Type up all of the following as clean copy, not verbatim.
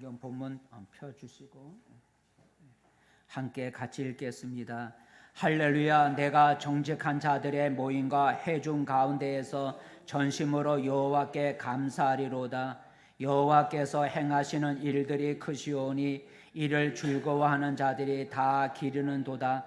성경 본문 펴주시고 함께 같이 읽겠습니다. 할렐루야. 내가 정직한 자들의 모임과 회중 가운데에서 전심으로 여호와께 감사하리로다. 여호와께서 행하시는 일들이 크시오니 이를 즐거워하는 자들이 다 기르는도다.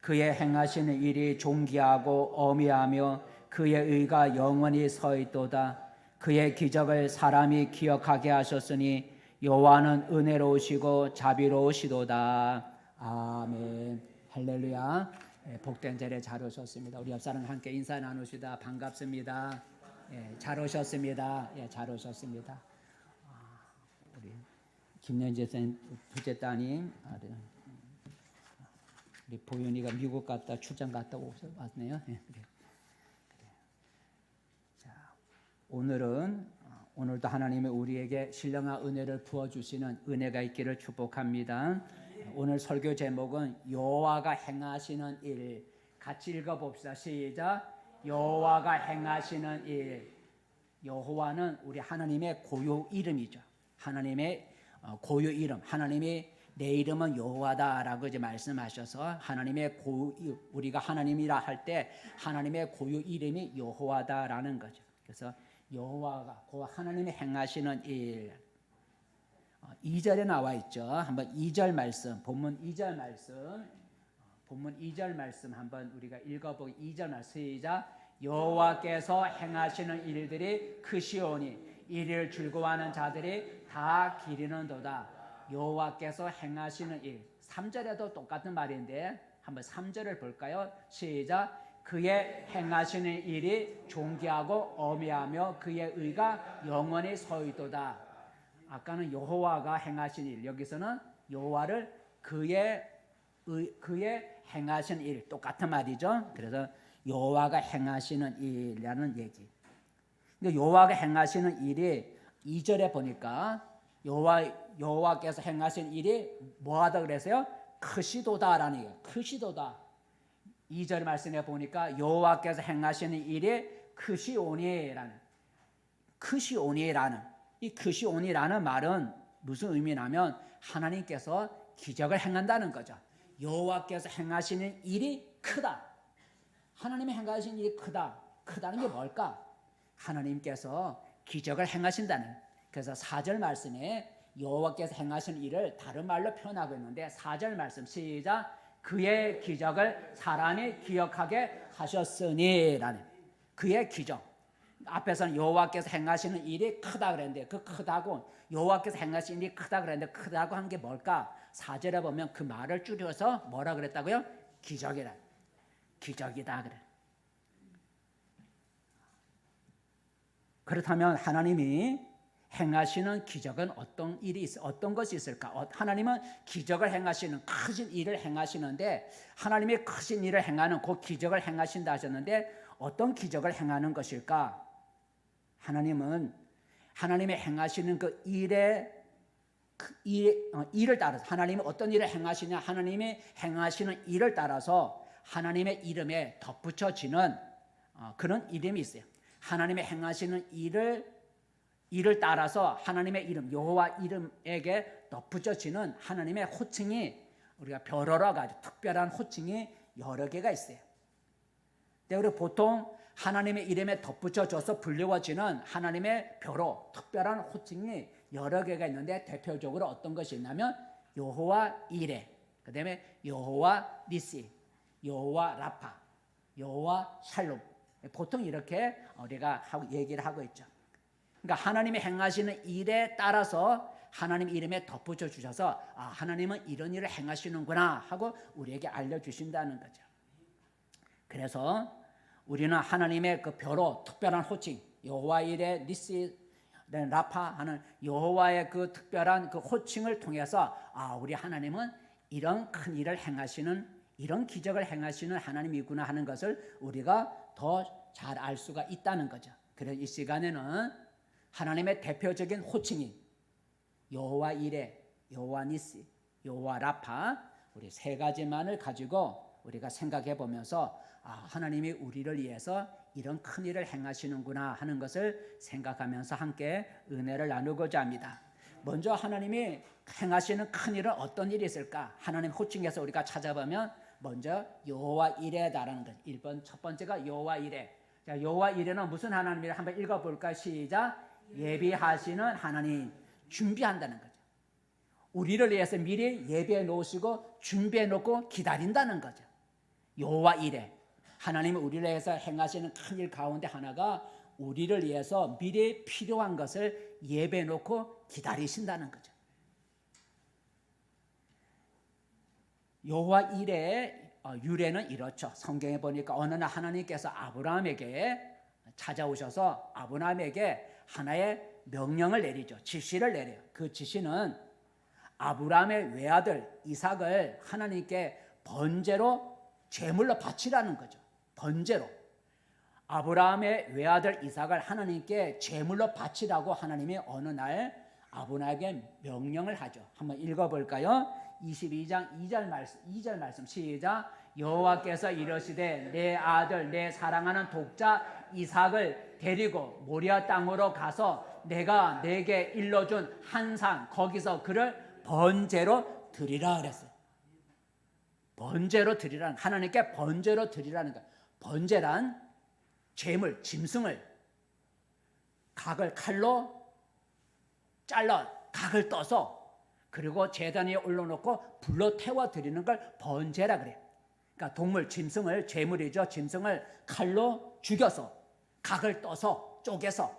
그의 행하시는 일이 존귀하고 어미하며 그의 의가 영원히 서 있도다. 그의 기적을 사람이 기억하게 하셨으니 여호와는 은혜로우시고 자비로우시도다. 아멘. 할렐루야. 복된 자리에 잘 오셨습니다. 우리 옆사람 함께 인사 나누시다. 반갑습니다. 잘 오셨습니다. 잘 오셨습니다. 우리 김연재 선 둘째 따님 우리 보윤이가 미국 갔다 출장 갔다 왔네요. 오늘도 하나님이 우리에게 신령한 은혜를 부어주시는 은혜가 있기를 축복합니다. 오늘 설교 제목은 여호와가 행하시는 일. 같이 읽어봅시다. 시작. 여호와가 행하시는 일. 여호와는 우리 하나님의 고유 이름이죠. 하나님의 고유 이름. 하나님이 내 이름은 여호와다라고 이제 말씀하셔서 하나님의 우리가 하나님이라 할 때 하나님의 고유 이름이 여호와다라는 거죠. 그래서 여호와가 하나님이 행하시는 일. 2절에 나와 있죠. 한번 2절 말씀, 본문 2절 말씀 한번 우리가 읽어보기. 2절 말씀 시작. 여호와께서 행하시는 일들이 크시오니 이를 즐거워하는 자들이 다 기르는도다. 여호와께서 행하시는 일. 3절에도 똑같은 말인데 한번 3절을 볼까요? 시작. 그의 행하시는 일이 존귀하고 어미하며 그의 의가 영원히 서 있도다. 아까는 여호와가 행하신 일, 여기서는 여호와를 그의 행하신 일, 똑같은 말이죠. 그래서 여호와가 행하시는 일이라는 얘기. 근데 여호와가 행하시는 일이 2절에 보니까 여호와께서 행하신 일이 뭐하다 그래서요? 크시도다라는 얘기예요. 크시도다. 2절 말씀에 보니까 여호와께서 행하시는 일이 크시오니라는 이 크시오니라는 말은 무슨 의미냐면 하나님께서 기적을 행한다는 거죠. 여호와께서 행하시는 일이 크다. 하나님이 행하시는 일이 크다는 게 뭘까? 하나님께서 기적을 행하신다는. 그래서 4절 말씀에 여호와께서 행하시는 일을 다른 말로 표현하고 있는데 4절 말씀 시작. 그의 기적을 사람이 기억하게 하셨으니라는 그의 기적. 앞에서는 여호와께서 행하시는 일이 크다 그랬는데 그 크다고 여호와께서 행하시는 일이 크다 그랬는데 크다고 한 게 뭘까? 4절에 보면 그 말을 줄여서 뭐라 그랬다고요? 기적이다 그래. 그렇다면 하나님이 행하시는 기적은 어떤 것이 있을까? 하나님은 기적을 행하시는 크신 일을 행하시는데 하나님이 크신 일을 행하는 그 기적을 행하신다 하셨는데 어떤 기적을 행하는 것일까? 하나님은 하나님이 행하시는 그 일을 따라서 하나님이 어떤 일을 행하시냐? 하나님이 행하시는 일을 따라서 하나님의 이름에 덧붙여지는 그런 이름이 있어요. 하나님이 행하시는 일을 따라서 하나님의 이름 여호와 이름에게 덧붙여지는 하나님의 호칭이 우리가 별호라고 하죠. 특별한 호칭이 여러 개가 있어요. 근데 우리 보통 하나님의 이름에 덧붙여져서 불리워지는 하나님의 별호 특별한 호칭이 여러 개가 있는데 대표적으로 어떤 것이 있냐면 여호와 이레, 그 다음에 여호와 니시, 여호와 라파, 여호와 샬롬. 보통 이렇게 우리가 얘기를 하고 있죠. 그러니까 하나님이 행하시는 일에 따라서 하나님 이름에 덧붙여 주셔서 하나님은 이런 일을 행하시는구나 하고 우리에게 알려주신다는 거죠. 그래서 우리는 하나님의 그 별호 특별한 호칭 여호와 이레 니시 라파 하는 여호와의 그 특별한 그 호칭을 통해서 우리 하나님은 이런 큰 일을 행하시는 이런 기적을 행하시는 하나님이구나 하는 것을 우리가 더 잘 알 수가 있다는 거죠. 그래서 이 시간에는 하나님의 대표적인 호칭이 여호와 이레, 여호와 니시, 여호와 라파 우리 세 가지만을 가지고 우리가 생각해 보면서 하나님이 우리를 위해서 이런 큰 일을 행하시는구나 하는 것을 생각하면서 함께 은혜를 나누고자 합니다. 먼저 하나님이 행하시는 큰 일은 어떤 일이 있을까? 하나님 호칭해서 우리가 찾아보면 먼저 여호와 이레다라는 것. 1번 첫 번째가 여호와 이레. 자, 여호와 이레는 무슨 하나님이라 한번 읽어볼까요? 시작. 예비하시는 하나님, 준비한다는 거죠. 우리를 위해서 미리 예비해 놓으시고 준비해 놓고 기다린다는 거죠. 여호와 이레. 하나님은 우리를 위해서 행하시는 큰 일 가운데 하나가 우리를 위해서 미리 필요한 것을 예배해 놓고 기다리신다는 거죠. 여호와 이레의 유래는 이렇죠. 성경에 보니까 어느 날 하나님께서 아브라함에게 찾아오셔서 아브라함에게 하나의 명령을 내리죠. 지시를 내려요. 그 지시는 아브라함의 외아들 이삭을 하나님께 번제로 제물로 바치라는 거죠. 번제로. 아브라함의 외아들 이삭을 하나님께 제물로 바치라고 하나님이 어느 날 아브라함에게 명령을 하죠. 한번 읽어볼까요? 22장 2절 말씀 시작. 여호와께서 이르시되 내 아들 내 사랑하는 독자 이삭을 데리고 모리아 땅으로 가서 내가 내게 일러준 한 산 거기서 그를 번제로 드리라 그랬어요. 번제로 드리라는, 하나님께 번제로 드리라는 거. 번제란 제물, 짐승을 각을 칼로 잘라 각을 떠서 그리고 제단 위에 올려놓고 불로 태워 드리는 걸 번제라 그래요. 그러니까 동물, 짐승을, 제물이죠. 짐승을 칼로 죽여서 각을 떠서 쪼개서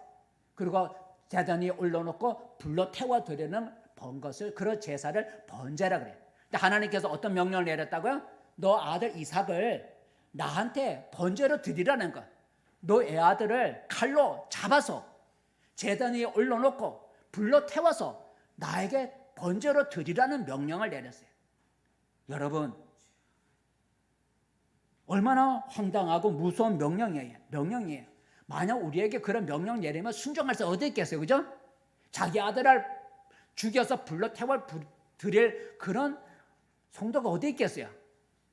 그리고 제단 위에 올려놓고 불로 태워 드리는 번것을, 그런 제사를 번제라 그래요. 근데 하나님께서 어떤 명령을 내렸다고요? 너 아들 이삭을 나한테 번제로 드리라는 거. 너 애아들을 칼로 잡아서 제단 위에 올려놓고 불로 태워서 나에게 번제로 드리라는 명령을 내렸어요. 여러분, 얼마나 황당하고 무서운 명령이에요. 만약 우리에게 그런 명령 내리면 순종할 수 어디 있겠어요, 그죠? 자기 아들을 죽여서 불로 태워 드릴 그런 성도가 어디 있겠어요?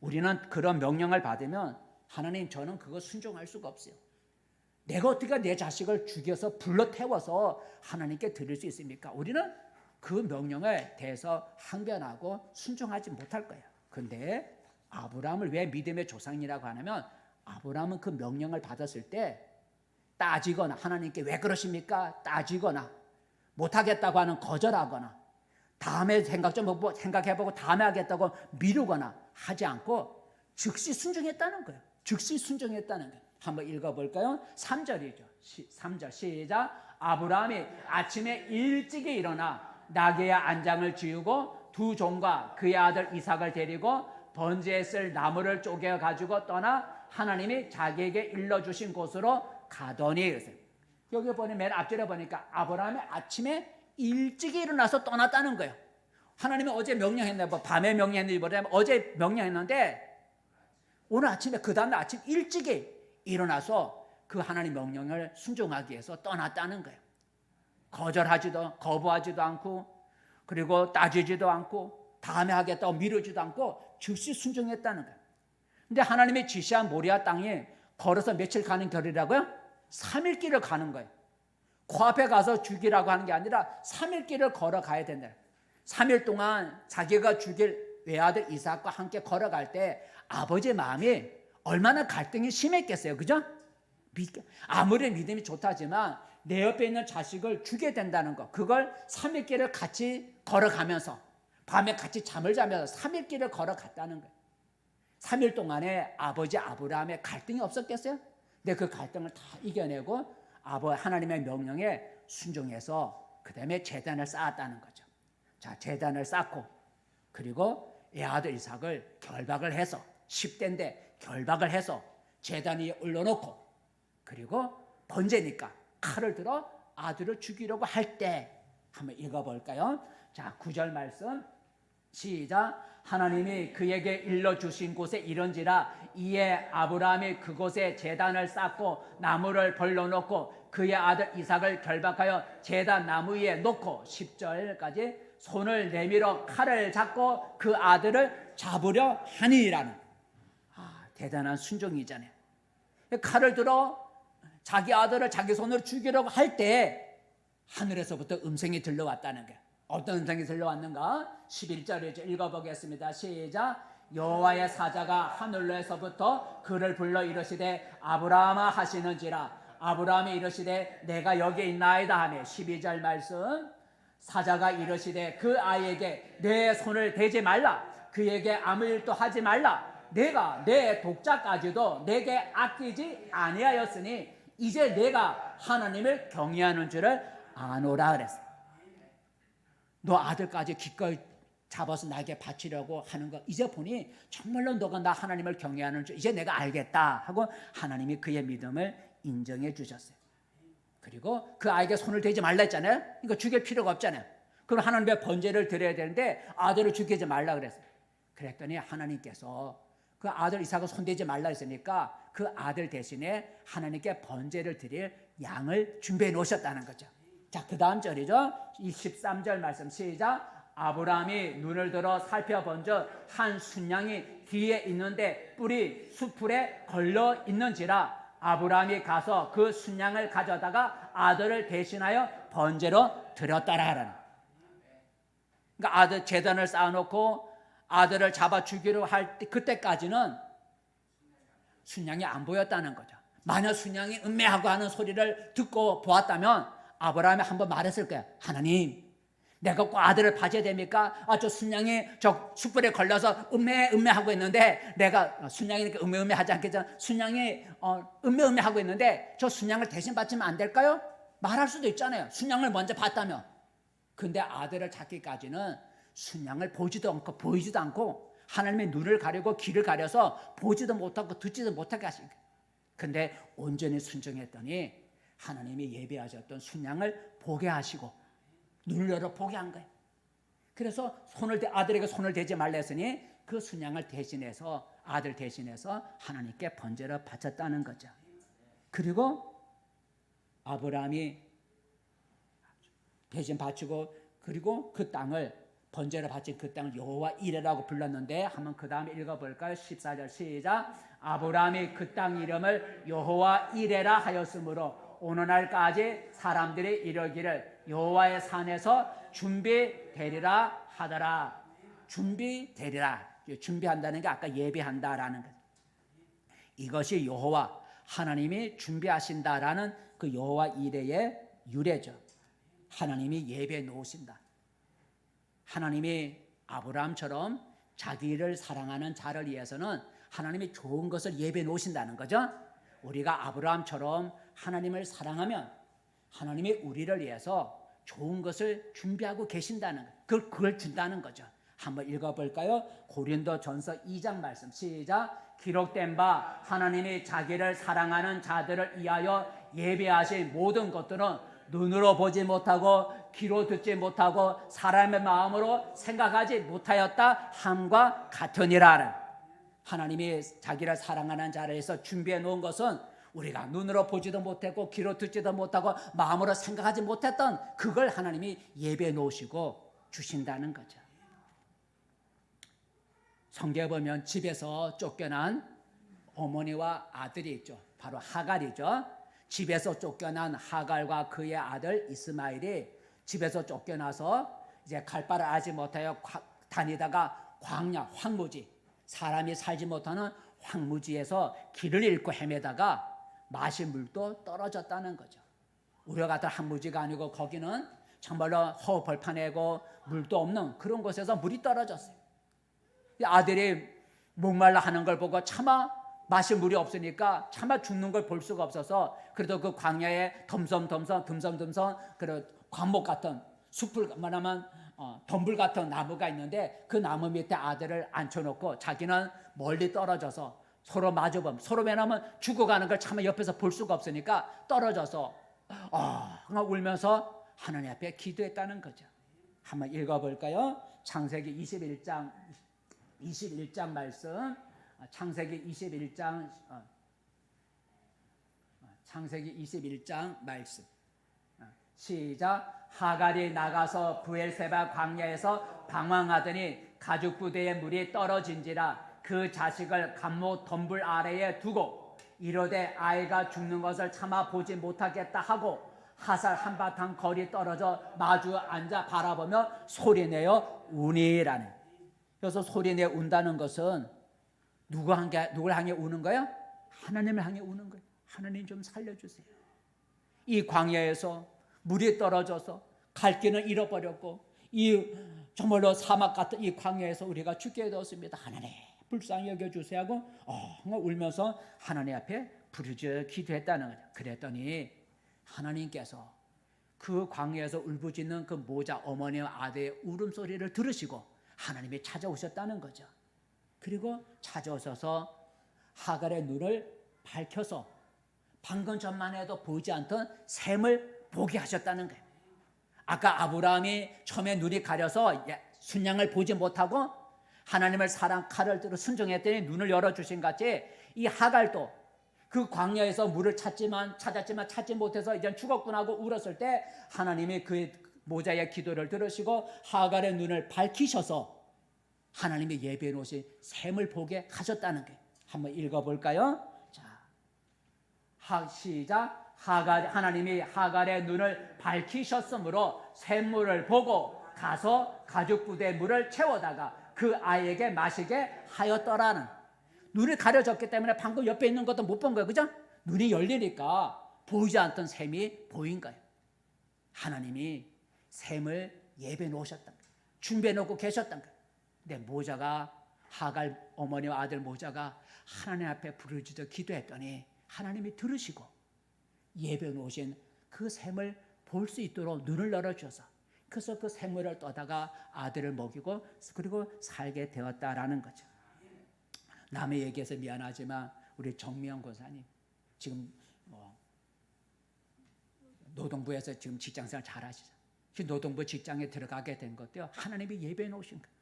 우리는 그런 명령을 받으면 하나님, 저는 그거 순종할 수가 없어요. 내가 어떻게 내 자식을 죽여서 불로 태워서 하나님께 드릴 수 있습니까? 우리는 그 명령에 대해서 항변하고 순종하지 못할 거예요. 그런데 아브라함을 왜 믿음의 조상이라고 하냐면 아브라함은 그 명령을 받았을 때 따지거나 하나님께 왜 그러십니까? 따지거나 못하겠다고 하는 거절하거나 다음에 생각해보고 다음에 하겠다고 미루거나 하지 않고 즉시 순종했다는 거예요. 즉시 순종했다는 거예요. 한번 읽어볼까요? 3절이죠. 3절 시작. 아브라함이 아침에 일찍이 일어나 나귀의 안장을 지우고 두 종과 그의 아들 이삭을 데리고 번제에 쓸 나무를 쪼개 가지고 떠나 하나님이 자기에게 일러주신 곳으로 가더니, 여기 보니 맨 앞절에 보니까 아브라함이 아침에 일찍이 일어나서 떠났다는 거예요. 하나님이 어제 명령했는데 밤에 명령했는지 모르겠는데 어제 명령했는데 오늘 아침에 그 다음날 아침 일찍이 일어나서 그 하나님 명령을 순종하기 위해서 떠났다는 거예요. 거부하지도 않고 그리고 따지지도 않고 다음에 하겠다고 미루지도 않고 즉시 순종했다는 거예요. 근데 하나님이 지시한 모리아 땅에 걸어서 며칠 가는 거리라고요? 3일 길을 가는 거예요. 코앞에 가서 죽이라고 하는 게 아니라 3일 길을 걸어가야 된다. 3일 동안 자기가 죽일 외아들 이삭과 함께 걸어갈 때 아버지의 마음이 얼마나 갈등이 심했겠어요. 그죠? 아무리 믿음이 좋다지만 내 옆에 있는 자식을 주게 된다는 거, 그걸 3일 길을 같이 걸어가면서 밤에 같이 잠을 자면서 3일 길을 걸어갔다는 거예요. 3일 동안에 아버지 아브라함의 갈등이 없었겠어요? 근데 그 갈등을 다 이겨내고 하나님의 명령에 순종해서 그 다음에 제단을 쌓았다는 거죠. 자, 제단을 쌓고 그리고 애아들 이삭을 결박을 해서 10대인데 결박을 해서 제단 위에 올려놓고 그리고 번제니까 칼을 들어 아들을 죽이려고 할 때 한번 읽어볼까요? 자, 9절 말씀 시작. 하나님이 그에게 일러주신 곳에 이른지라 이에 아브라함이 그곳에 제단을 쌓고 나무를 벌려놓고 그의 아들 이삭을 결박하여 제단 나무 위에 놓고 10절까지 손을 내밀어 칼을 잡고 그 아들을 잡으려 하니라는, 대단한 순종이잖아요. 칼을 들어 자기 아들을 자기 손으로 죽이려고 할 때 하늘에서부터 음성이 들려왔다는 거예요. 어떤 음성이 들려왔는가? 11절에 읽어보겠습니다. 시작. 여호와의 사자가 하늘로에서부터 그를 불러 이르시되 아브라함아 하시는지라. 아브라함이 이르시되 내가 여기 있나이다 하며 12절 말씀. 사자가 이르시되 그 아이에게 내 손을 대지 말라. 그에게 아무 일도 하지 말라. 내가 내 독자까지도 내게 아끼지 아니하였으니 이제 내가 하나님을 경외하는 줄을 아노라 그랬어요. 너 아들까지 기꺼이 잡아서 나에게 바치려고 하는 거 이제 보니 정말로 너가 나 하나님을 경외하는 줄 이제 내가 알겠다 하고 하나님이 그의 믿음을 인정해 주셨어요. 그리고 그 아이에게 손을 대지 말라 했잖아요. 그러니까 죽일 필요가 없잖아요. 그럼 하나님의 번제를 드려야 되는데 아들을 죽이지 말라 그랬어요. 그랬더니 하나님께서 그 아들 이삭을 손대지 말라 했으니까 그 아들 대신에 하나님께 번제를 드릴 양을 준비해 놓으셨다는 거죠. 자, 그 다음 절이죠. 13절 말씀 시작. 아브라함이 눈을 들어 살펴본즉 한 순양이 뒤에 있는데 뿔이 수풀에 걸려 있는지라. 아브라함이 가서 그 순양을 가져다가 아들을 대신하여 번제로 드렸다라 하라는. 그러니까 아들 제단을 쌓아놓고 아들을 잡아 죽이려 할 때 그때까지는 순양이 안 보였다는 거죠. 만약 순양이 음매하고 하는 소리를 듣고 보았다면 아브라함이 한번 말했을 거예요. 하나님, 내가 꼭 아들을 봐줘야 됩니까? 저 순양이 저 숯불에 걸려서 음매하고 있는데 내가 순양이니까 음매하지 않겠죠? 순양이 음매하고 있는데 저 순양을 대신 받치면 안 될까요? 말할 수도 있잖아요. 순양을 먼저 봤다면. 근데 아들을 찾기까지는 순양을 보지도 않고 보이지도 않고 하나님의 눈을 가리고 귀를 가려서 보지도 못하고 듣지도 못하게 하신 거예요. 근데 온전히 순종했더니 하나님이 예배하셨던 순양을 보게 하시고 눈을 열어 보게 한 거예요. 그래서 아들에게 손을 대지 말라 했으니 그 순양을 대신해서 아들 대신해서 하나님께 번제를 바쳤다는 거죠. 그리고 아브라함이 대신 바치고 그리고 그 땅을 번제를 바친 그 땅을 여호와 이레라고 불렀는데 한번 그 다음에 읽어볼까요? 14절 시작. 아브라함이 그 땅 이름을 여호와 이레라 하였으므로 오늘날까지 사람들이 이르기를 여호와의 산에서 준비되리라 하더라. 준비되리라. 준비한다는 게 아까 예배한다라는 거죠. 이것이 여호와 하나님이 준비하신다라는 그 여호와 이레의 유래죠. 하나님이 예배해 놓으신다. 하나님이 아브라함처럼 자기를 사랑하는 자를 위해서는 하나님이 좋은 것을 예배해 놓으신다는 거죠. 우리가 아브라함처럼 하나님을 사랑하면 하나님이 우리를 위해서 좋은 것을 준비하고 계신다는 거, 그걸 준다는 거죠. 한번 읽어볼까요? 고린도전서 2장 말씀 시작. 기록된 바 하나님이 자기를 사랑하는 자들을 위하여 예배하신 모든 것들은 눈으로 보지 못하고 귀로 듣지 못하고 사람의 마음으로 생각하지 못하였다 함과 같으니라. 하나님이 자기를 사랑하는 자를 위해서 준비해 놓은 것은 우리가 눈으로 보지도 못했고 귀로 듣지도 못하고 마음으로 생각하지 못했던 그걸 하나님이 예배해 놓으시고 주신다는 거죠. 성경에 보면 집에서 쫓겨난 어머니와 아들이 있죠. 바로 하갈이죠. 집에서 쫓겨난 하갈과 그의 아들 이스마엘이 집에서 쫓겨나서 이제 갈 바를 알지 못하여 다니다가 광야, 황무지, 사람이 살지 못하는 황무지에서 길을 잃고 헤매다가 마실 물도 떨어졌다는 거죠. 우리가 같은 황무지가 아니고 거기는 정말로 허벌판이고 물도 없는 그런 곳에서 물이 떨어졌어요. 아들이 목말라 하는 걸 보고 차마 마실 물이 없으니까 차마 죽는 걸 볼 수가 없어서 그래도 그 광야에 덤섬덤섬 그런 관목 같은 숲을 말하면 덤불 같은 나무가 있는데 그 나무 밑에 아들을 앉혀놓고 자기는 멀리 떨어져서 서로 마주보면 서로 왜냐하면 죽어가는 걸 차마 옆에서 볼 수가 없으니까 떨어져서 울면서 하나님 앞에 기도했다는 거죠. 한번 읽어볼까요? 창세기 21장 말씀. 창세기 21장 말씀 시작. 하갈이 나가서 브엘세바 광야에서 방황하더니 가죽 부대에 물이 떨어진지라 그 자식을 감목 덤불 아래에 두고 이르되 아이가 죽는 것을 차마 보지 못하겠다 하고 하살 한바탕 거리 떨어져 마주 앉아 바라보며 소리내어 우니라네. 그래서 소리내어 운다는 것은 누굴 향해 우는 거야? 하나님을 향해 우는 거예요. 하나님 좀 살려주세요. 이 광야에서 물이 떨어져서 갈 길을 잃어버렸고 이 정말로 사막 같은 이 광야에서 우리가 죽게 되었습니다. 하나님 불쌍히 여겨주세요 하고 울면서 하나님 앞에 부르짖어 기도했다는 거죠. 그랬더니 하나님께서 그 광야에서 울부짖는 그 모자 어머니와 아들의 울음소리를 들으시고 하나님이 찾아오셨다는 거죠. 그리고 찾아오셔서 하갈의 눈을 밝혀서 방금 전만 해도 보이지 않던 샘을 보게 하셨다는 거예요. 아까 아브라함이 처음에 눈이 가려서 순양을 보지 못하고 하나님을 사랑 칼을 들어 순종했더니 눈을 열어주신 같이 이 하갈도 그 광야에서 물을 찾지만 찾지 못해서 이제 죽었구나 하고 울었을 때 하나님이 그 모자의 기도를 들으시고 하갈의 눈을 밝히셔서 하나님이 예배해 놓으신 샘을 보게 하셨다는 게 한번 읽어볼까요? 자, 시작. 하나님이 하갈의 눈을 밝히셨으므로 샘물을 보고 가서 가죽 부대에 물을 채워다가 그 아이에게 마시게 하였더라는. 눈이 가려졌기 때문에 방금 옆에 있는 것도 못 본 거예요. 그죠? 눈이 열리니까 보이지 않던 샘이 보인 거예요. 하나님이 샘을 예배해 놓으셨던 거예요. 준비해 놓고 계셨던 거예요. 근데 모자가 하갈 어머니와 아들 모자가 하나님 앞에 부르짖어 기도했더니 하나님이 들으시고 예배해 놓으신 그 샘을 볼 수 있도록 눈을 열어주셔서 그래서 그 샘물을 떠다가 아들을 먹이고 그리고 살게 되었다라는 거죠. 남의 얘기해서 미안하지만 우리 정미영 권사님 지금 노동부에서 지금 직장생활 잘 하시죠. 노동부 직장에 들어가게 된 것도요. 하나님이 예배해 놓으신 거예요.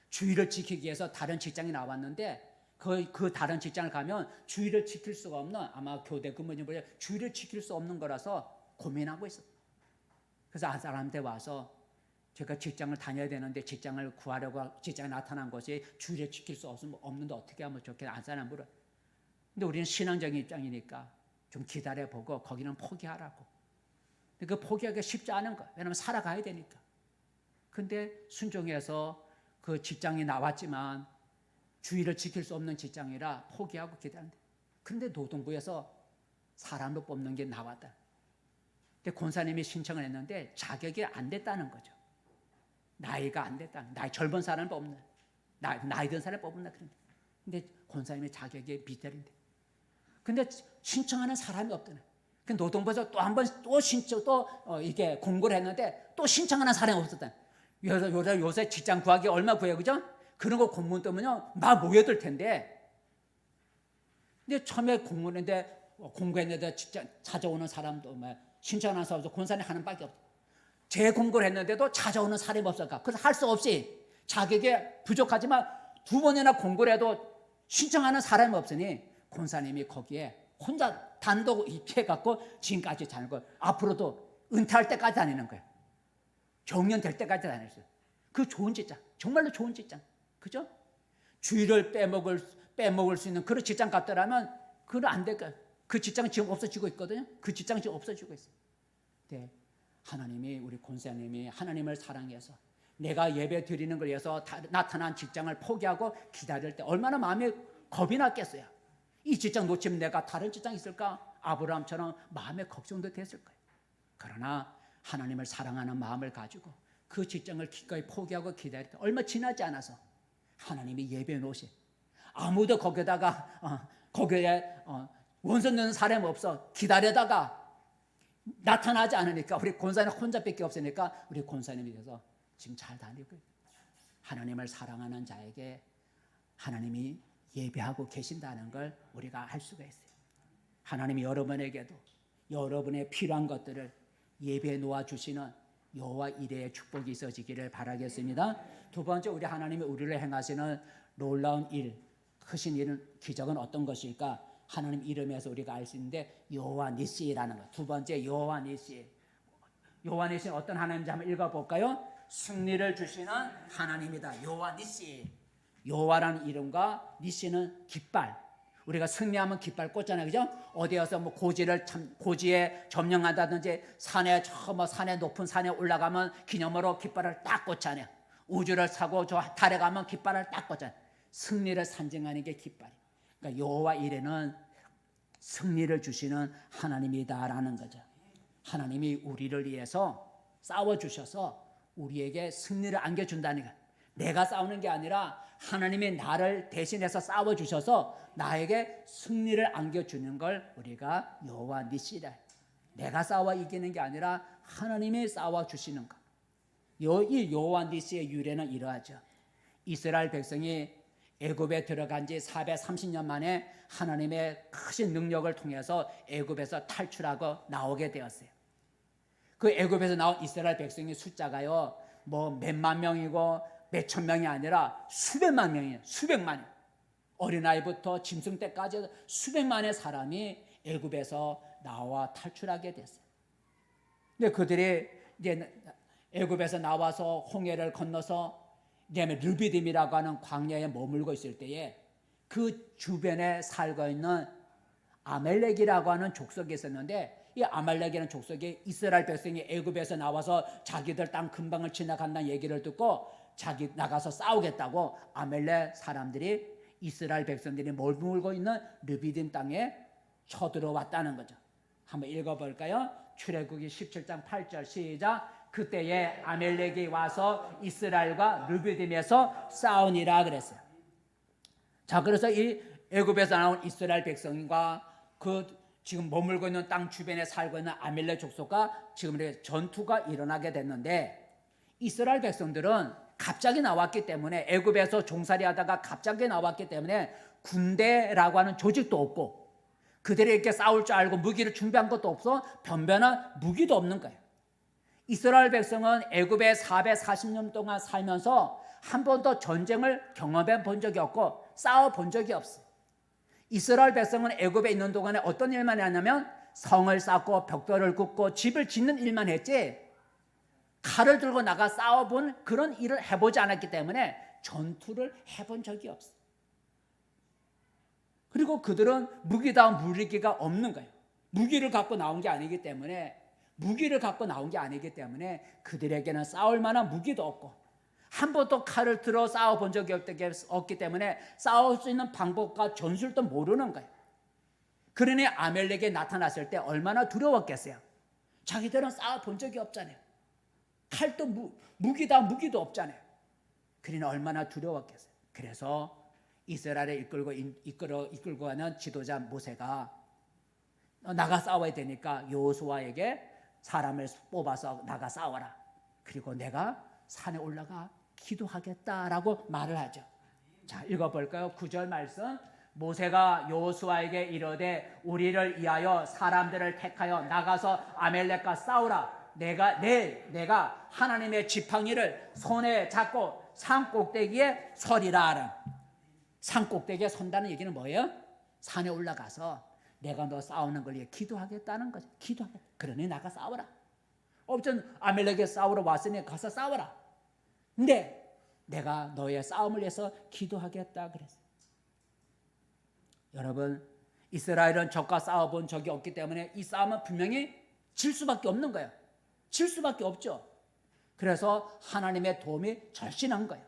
주의를 지키기 위해서 다른 직장에 나왔는데 그 다른 직장을 가면 주의를 지킬 수가 없는 아마 교대 근무진보다 주의를 지킬 수 없는 거라서 고민하고 있어요. 그래서 한 사람한테 와서 제가 직장을 다녀야 되는데 직장을 구하려고 직장에 나타난 것이 주의를 지킬 수 없는데 어떻게 하면 좋겠나 한 사람 물어요. 근데 우리는 신앙적인 입장이니까 좀 기다려보고 거기는 포기하라고. 근데 그 포기하기가 쉽지 않은 거예요. 왜냐하면 살아가야 되니까. 근데 순종해서 그 직장이 나왔지만 주의를 지킬 수 없는 직장이라 포기하고 기다렸는데 그런데 노동부에서 사람도 뽑는 게 나왔다. 근데 권사님이 신청을 했는데 자격이 안 됐다는 거죠. 나이가 안 됐다. 나이 젊은 사람을 뽑는 나이 든 사람을 뽑는다. 근데 권사님의 자격이 미달인데 근데 신청하는 사람이 없더라. 그 노동부에서 또 한 번 또 신청 이게 공고를 했는데 또 신청하는 사람이 없었다. 요새 직장 구하기 얼마 구해요, 그죠? 그런 거 공문 뜨면요 막 모여들 텐데. 근데 처음에 공고했는데 직장 찾아오는 사람도 신청하는 사람도 권사님 하는 밖에 없어. 재공고를 했는데도 찾아오는 사람이 없을까? 그래서 할 수 없이 자격이 부족하지만 두 번이나 공고를 해도 신청하는 사람이 없으니 권사님이 거기에 혼자 단독 입회해갖고 지금까지 다니는 거예요. 앞으로도 은퇴할 때까지 다니는 거예요. 정년될 때까지 다녔어요. 그 좋은 직장, 정말로 좋은 직장, 그죠? 주의를 빼먹을 수 있는 그런 직장 같더라면 그건 안 될까요? 그 직장은 지금 없어지고 있거든요. 그 직장은 지금 없어지고 있어요. 네. 하나님이 우리 권사님이 하나님을 사랑해서 내가 예배 드리는 걸 위해서 나타난 직장을 포기하고 기다릴 때 얼마나 마음에 겁이 났겠어요. 이 직장 놓치면 내가 다른 직장 있을까? 아브라함처럼 마음에 걱정도 됐을 거예요. 그러나 하나님을 사랑하는 마음을 가지고 그 직장을 기꺼이 포기하고 기다릴 때 얼마 지나지 않아서 하나님이 예배해 놓으신 아무도 거기에 원선 넣는 사람이 없어 기다리다가 나타나지 않으니까 우리 권사님 혼자밖에 없으니까 우리 권사님이 돼서 지금 잘 다니고 하나님을 사랑하는 자에게 하나님이 예배하고 계신다는 걸 우리가 알 수가 있어요. 하나님이 여러분에게도 여러분의 필요한 것들을 예배해 놓아주시는 여호와 이레의 축복이 있어지기를 바라겠습니다. 두 번째 우리 하나님이 우리를 행하시는 놀라운 일, 크신 일은 기적은 어떤 것일까? 하나님 이름에서 우리가 알 수 있는데 여호와 니시라는 것. 두 번째 여호와 니시. 여호와 니시는 어떤 하나님인지 한번 읽어볼까요? 승리를 주시는 하나님이다. 여호와 니시. 여호와라는 이름과 니시는 깃발. 우리가 승리하면 깃발 꽂잖아요, 그죠? 어디 가서 뭐 고지에 점령한다든지 산에 산에 높은 산에 올라가면 기념으로 깃발을 딱 꽂잖아요. 우주를 사고 저 달에 가면 깃발을 딱 꽂잖아요. 승리를 상징하는 게 깃발이에요. 그러니까 여호와 이레는 승리를 주시는 하나님이다라는 거죠. 하나님이 우리를 위해서 싸워주셔서 우리에게 승리를 안겨준다는 거예요. 내가 싸우는 게 아니라 하나님이 나를 대신해서 싸워주셔서 나에게 승리를 안겨주는 걸 우리가 여호와 니시라. 내가 싸워 이기는 게 아니라 하나님이 싸워주시는 것. 이 여호와 니시의 유래는 이러하죠. 이스라엘 백성이 애굽에 들어간 지 430년 만에 하나님의 크신 능력을 통해서 애굽에서 탈출하고 나오게 되었어요. 그 애굽에서 나온 이스라엘 백성의 숫자가요, 뭐 몇만 명이고 몇천 명이 아니라 수백만 명이에요. 수백만. 어린아이부터 짐승 때까지 수백만의 사람이 애굽에서 나와 탈출하게 됐어요. 근데 그들이 이제 애굽에서 나와서 홍해를 건너서 그다음에 르비딤이라고 하는 광야에 머물고 있을 때에 그 주변에 살고 있는 아말렉이라고 하는 족속이 있었는데, 이 아말렉이라는 족속이 이스라엘 백성이 애굽에서 나와서 자기들 땅 근방을 지나간다는 얘기를 듣고 자기 나가서 싸우겠다고 아말렉 사람들이 이스라엘 백성들이 머물고 있는 르비딤 땅에 쳐들어왔다는 거죠. 한번 읽어볼까요? 출애굽기 17장 8절 시작. 그때에 아말렉이 와서 이스라엘과 르비딤에서 싸우니라 그랬어요. 자, 그래서 이 애굽에서 나온 이스라엘 백성과 그 지금 머물고 있는 땅 주변에 살고 있는 아말렉 족속과 지금 이렇게 전투가 일어나게 됐는데, 이스라엘 백성들은 갑자기 나왔기 때문에, 애굽에서 종살이하다가 갑자기 나왔기 때문에 군대라고 하는 조직도 없고 그들이 이렇게 싸울 줄 알고 무기를 준비한 것도 없어 변변한 무기도 없는 거예요. 이스라엘 백성은 애굽에 440년 동안 살면서 한 번도 전쟁을 경험해 본 적이 없고 싸워 본 적이 없어요. 이스라엘 백성은 애굽에 있는 동안에 어떤 일만 했냐면 성을 쌓고 벽돌을 굽고 집을 짓는 일만 했지 칼을 들고 나가 싸워본 그런 일을 해보지 않았기 때문에 전투를 해본 적이 없어요. 그리고 그들은 무기다운 무기가 없는 거예요. 무기를 갖고 나온 게 아니기 때문에 그들에게는 싸울 만한 무기도 없고 한 번도 칼을 들어 싸워본 적이 없기 때문에 싸울 수 있는 방법과 전술도 모르는 거예요. 그러니 아말렉에 나타났을 때 얼마나 두려웠겠어요. 자기들은 싸워본 적이 없잖아요. 칼도 무기도 없잖아요. 그러니 얼마나 두려웠겠어요. 그래서 이스라엘을 이끌고 가는 지도자 모세가 나가 싸워야 되니까 여호수아에게 사람을 뽑아서 나가 싸워라. 그리고 내가 산에 올라가 기도하겠다라고 말을 하죠. 자, 읽어볼까요? 9절 말씀. 모세가 여호수아에게 이르되 우리를 위하여 사람들을 택하여 나가서 아말렉과 싸우라. 내가 하나님의 지팡이를 손에 잡고 산 꼭대기에 서리라. 산 꼭대기에 선다는 얘기는 뭐예요? 산에 올라가서 내가 너 싸우는 걸 위해 기도하겠다는 거죠. 기도하겠다. 그러니 나가 싸워라. 어쨌든 아말렉에 싸우러 왔으니 가서 싸워라. 근데 내가 너의 싸움을 위해서 기도하겠다 그랬어요. 여러분, 이스라엘은 적과 싸워본 적이 없기 때문에 이 싸움은 분명히 질 수밖에 없는 거예요. 질 수밖에 없죠. 그래서 하나님의 도움이 절실한 거예요.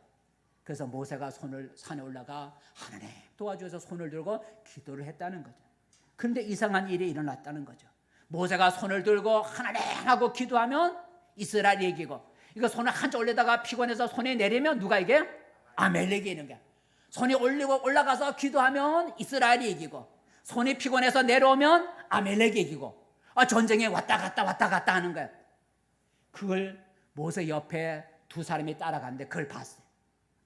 그래서 모세가 산에 올라가 하나님 도와줘서 손을 들고 기도를 했다는 거죠. 그런데 이상한 일이 일어났다는 거죠. 모세가 손을 들고 하나님 하고 기도하면 이스라엘이 이기고, 이거 손을 한쪽 올리다가 피곤해서 손이 내리면 누가 이겨요? 아말렉이 이기는 거야. 손이 올라가서 기도하면 이스라엘이 이기고, 손이 피곤해서 내려오면 아말렉이 이기고, 전쟁에 왔다 갔다 하는 거야. 그걸 모세 옆에 두 사람이 따라갔는데 그걸 봤어요.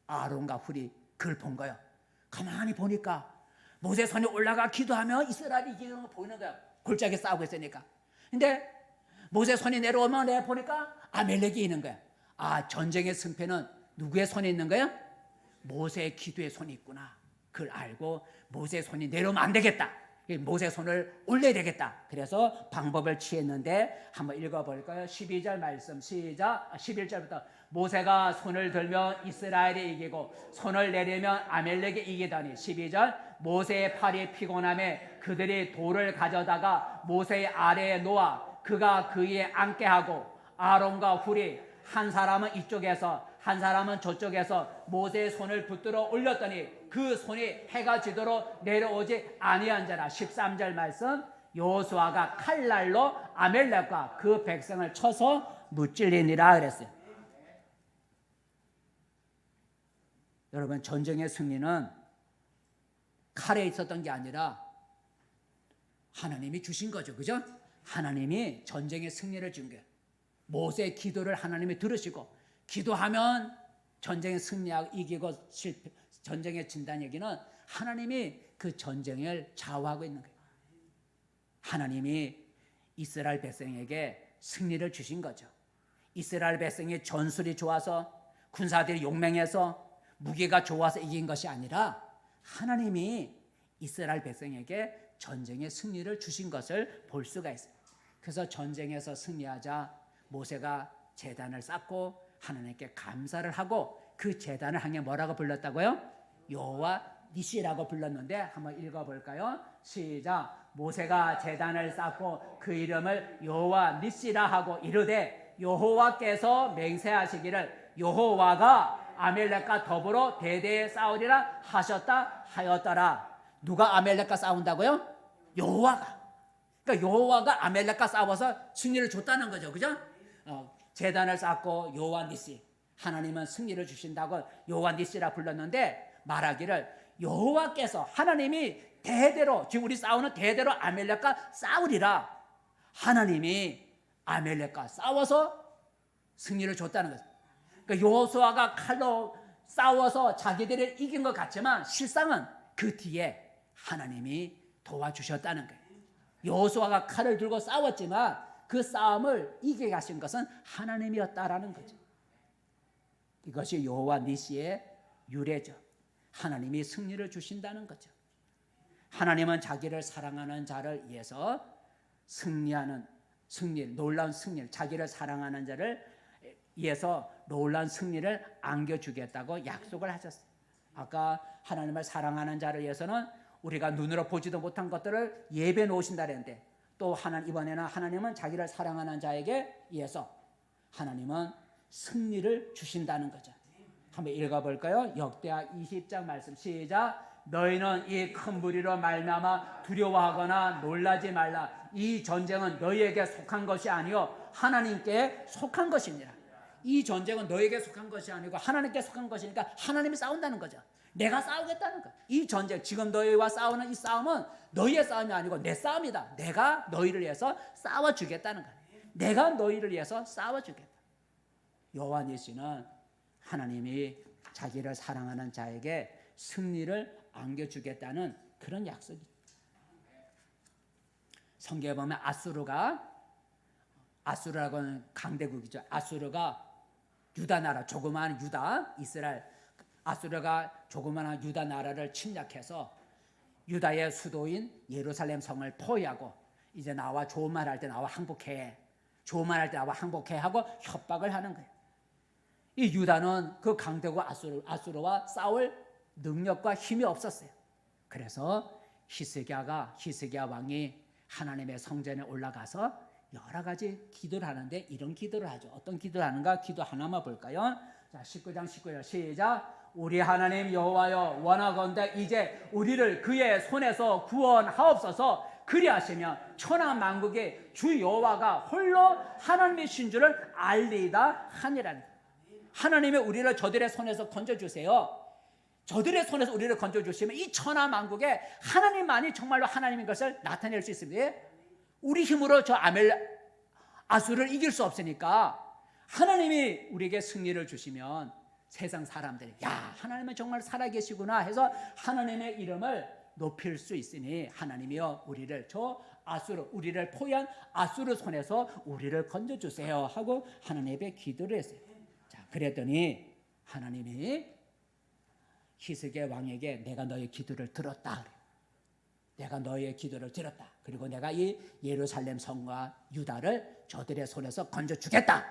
아론과 훌이 그걸 본 거예요. 가만히 보니까 모세 손이 올라가 기도하면 이스라엘이 이기는 거 보이는 거야. 골짜기에 싸우고 있으니까. 근데 모세 손이 내려오면 내가 보니까 아말렉이 이기는 거야. 전쟁의 승패는 누구의 손에 있는 거야? 모세의 기도의 손이 있구나. 그걸 알고 모세의 손이 내려오면 안 되겠다. 모세 손을 올려야 되겠다. 그래서 방법을 취했는데 한번 읽어볼까요? 12절 말씀 시작. 11절부터 모세가 손을 들면 이스라엘이 이기고 손을 내리면 아멜렉이 이기더니 12절 모세의 팔이 피곤함에 그들이 돌을 가져다가 모세의 아래에 놓아 그가 그 위에 앉게 하고 아론과 훌이 한 사람은 이쪽에서 한 사람은 저쪽에서 모세의 손을 붙들어 올렸더니 그 손이 해가 지도록 내려오지 아니한자라. 13절 말씀 여호수아가 칼날로 아멜렉과 그 백성을 쳐서 무찔리니라 그랬어요. 여러분 전쟁의 승리는 칼에 있었던 게 아니라 하나님이 주신 거죠. 그죠? 하나님이 전쟁의 승리를 준 거예요. 모세의 기도를 하나님이 들으시고 기도하면 전쟁에 승리하고 이기고 전쟁에 진다는 얘기는 하나님이 그 전쟁을 좌우하고 있는 거예요. 하나님이 이스라엘 백성에게 승리를 주신 거죠. 이스라엘 백성의 전술이 좋아서 군사들이 용맹해서 무기가 좋아서 이긴 것이 아니라 하나님이 이스라엘 백성에게 전쟁의 승리를 주신 것을 볼 수가 있어요. 그래서 전쟁에서 승리하자 모세가 제단을 쌓고 하나님께 감사를 하고 그 제단을 향해 뭐라고 불렀다고요? 여호와 니시라고 불렀는데 한번 읽어볼까요? 시작. 모세가 제단을 쌓고 그 이름을 여호와 니시라 하고 이르되 여호와께서 맹세하시기를 여호와가 아멜렉과 더불어 대대에 싸우리라 하셨다 하였더라. 누가 아멜렉과 싸운다고요? 여호와가. 그러니까 여호와가 아멜렉과 싸워서 승리를 줬다는 거죠. 그죠? 제단을 쌓고 여호와 니시, 하나님은 승리를 주신다고 여호와 니시라 불렀는데 말하기를 여호와께서 하나님이 대대로 지금 우리 싸우는 대대로 아멜렉과 싸우리라. 하나님이 아멜렉과 싸워서 승리를 줬다는 거죠. 그러니까 여호수아가 칼로 싸워서 자기들을 이긴 것 같지만 실상은 그 뒤에 하나님이 도와주셨다는 거예요. 여호수아가 칼을 들고 싸웠지만 그 싸움을 이기게 하신 것은 하나님이었다라는 거죠. 이것이 여호와 니시의 유래죠. 하나님이 승리를 주신다는 거죠. 하나님은 자기를 사랑하는 자를 위해서 놀라운 승리를, 자기를 사랑하는 자를 위해서 놀라운 승리를 안겨주겠다고 약속을 하셨어요. 아까 하나님을 사랑하는 자를 위해서는 우리가 눈으로 보지도 못한 것들을 예배 놓으신다 그랬는데 또 이번에는 하나님은 자기를 사랑하는 자에게 위해서 하나님은 승리를 주신다는 거죠. 한번 읽어볼까요? 역대하 20장 말씀 시작. 너희는 이 큰 무리로 말미암아 두려워하거나 놀라지 말라. 이 전쟁은 너희에게 속한 것이 아니요 하나님께 속한 것이니라. 이 전쟁은 너희에게 속한 것이 아니고 하나님께 속한 것이니까 하나님이 싸운다는 거죠. 내가 싸우겠다는 거야. 이 전쟁, 지금 너희와 싸우는 이 싸움은 너희의 싸움이 아니고 내 싸움이다. 내가 너희를 위해서 싸워주겠다는 거야. 내가 너희를 위해서 싸워주겠다. 여호와 니시는 하나님이 자기를 사랑하는 자에게 승리를 안겨주겠다는 그런 약속이죠. 성경에 보면 아수르라고는 강대국이죠. 아수르가 유다 나라, 조그마한 유다, 이스라엘, 아수르가 조그마한 유다 나라를 침략해서 유다의 수도인 예루살렘 성을 포위하고 이제 나와 좋은 말 할 때 나와 항복해, 좋은 말 할 때 나와 항복해 하고 협박을 하는 거예요. 이 유다는 그 강대국 아수르와 싸울 능력과 힘이 없었어요. 그래서 히스기야 왕이 하나님의 성전에 올라가서 여러 가지 기도를 하는데 이런 기도를 하죠. 어떤 기도를 하는가? 기도 하나만 볼까요? 자, 19장 19절 시작. 우리 하나님 여호와여 원하건대 이제 우리를 그의 손에서 구원하옵소서. 그리하시면 천하 만국의 주 여호와가 홀로 하나님이신 줄을 알리이다 하니라. 하나님이 우리를 저들의 손에서 건져주세요. 저들의 손에서 우리를 건져주시면 이 천하 만국에 하나님만이 정말로 하나님인 것을 나타낼 수 있습니다. 우리 힘으로 저 아수를 이길 수 없으니까 하나님이 우리에게 승리를 주시면 세상 사람들이 야, 하나님은 정말 살아계시구나 해서 하나님의 이름을 높일 수 있으니 하나님이여 우리를 포위한 아수르 손에서 우리를 건져주세요 하고 하나님의 기도를 했어요. 자, 그랬더니 하나님이 히스기야 왕에게 내가 너의 기도를 들었다. 내가 너희의 기도를 들었다. 그리고 내가 이 예루살렘 성과 유다를 저들의 손에서 건져주겠다.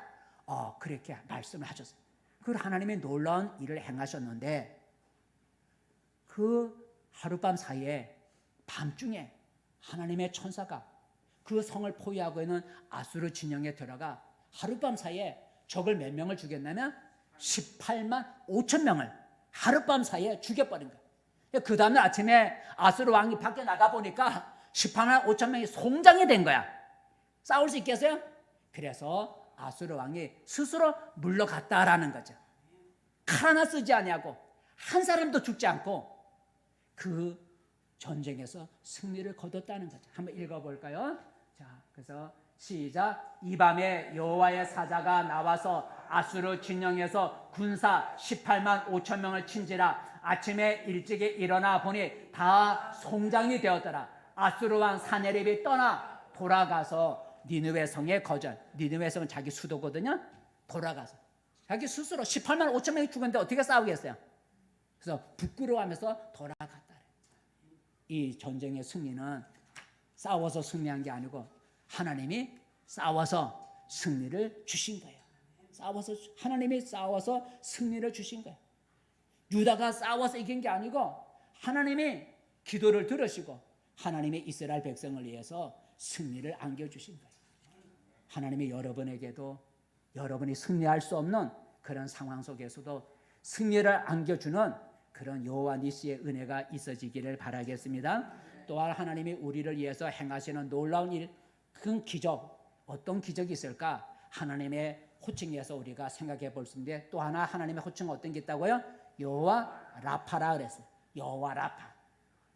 그렇게 말씀을 하셨어요. 그 하나님의 놀라운 일을 행하셨는데 그 하룻밤 사이에 밤중에 하나님의 천사가 그 성을 포위하고 있는 아수르 진영에 들어가 하룻밤 사이에 적을 몇 명을 죽였냐면 18만 5천 명을 하룻밤 사이에 죽여버린 거예요. 그 다음날 아침에 아수르 왕이 밖에 나가보니까 18만 5천 명이 송장이 된 거야. 싸울 수 있겠어요? 그래서 아수르 왕이 스스로 물러갔다라는 거죠. 칼 하나 쓰지 아니하고 한 사람도 죽지 않고 그 전쟁에서 승리를 거뒀다는 거죠. 한번 읽어볼까요? 자, 그래서 시작. 이 밤에 여호와의 사자가 나와서 아수르 진영에서 군사 18만 5천 명을 친지라. 아침에 일찍이 일어나 보니 다 송장이 되었더라. 아수르 왕 사네립이 떠나 돌아가서 니느웨 성에 거절. 니느웨 성은 자기 수도거든요. 돌아가서 자기 스스로 18만 5천 명이 죽었는데 어떻게 싸우겠어요? 그래서 부끄러워하면서 돌아갔다. 이 전쟁의 승리는 싸워서 승리한 게 아니고 하나님이 싸워서 승리를 주신 거예요. 하나님이 싸워서 승리를 주신 거예요. 유다가 싸워서 이긴 게 아니고 하나님이 기도를 들으시고 하나님의 이스라엘 백성을 위해서 승리를 안겨주신 거예요. 하나님이 여러분에게도 여러분이 승리할 수 없는 그런 상황 속에서도 승리를 안겨주는 그런 여호와 니시의 은혜가 있어지기를 바라겠습니다. 또한 하나님이 우리를 위해서 행하시는 놀라운 일, 큰 기적, 어떤 기적이 있을까? 하나님의 호칭에서 우리가 생각해 볼 수 있는데 또 하나 하나님의 호칭은 어떤 게 있다고요? 여호와 라파라 그랬어요. 여호와 라파.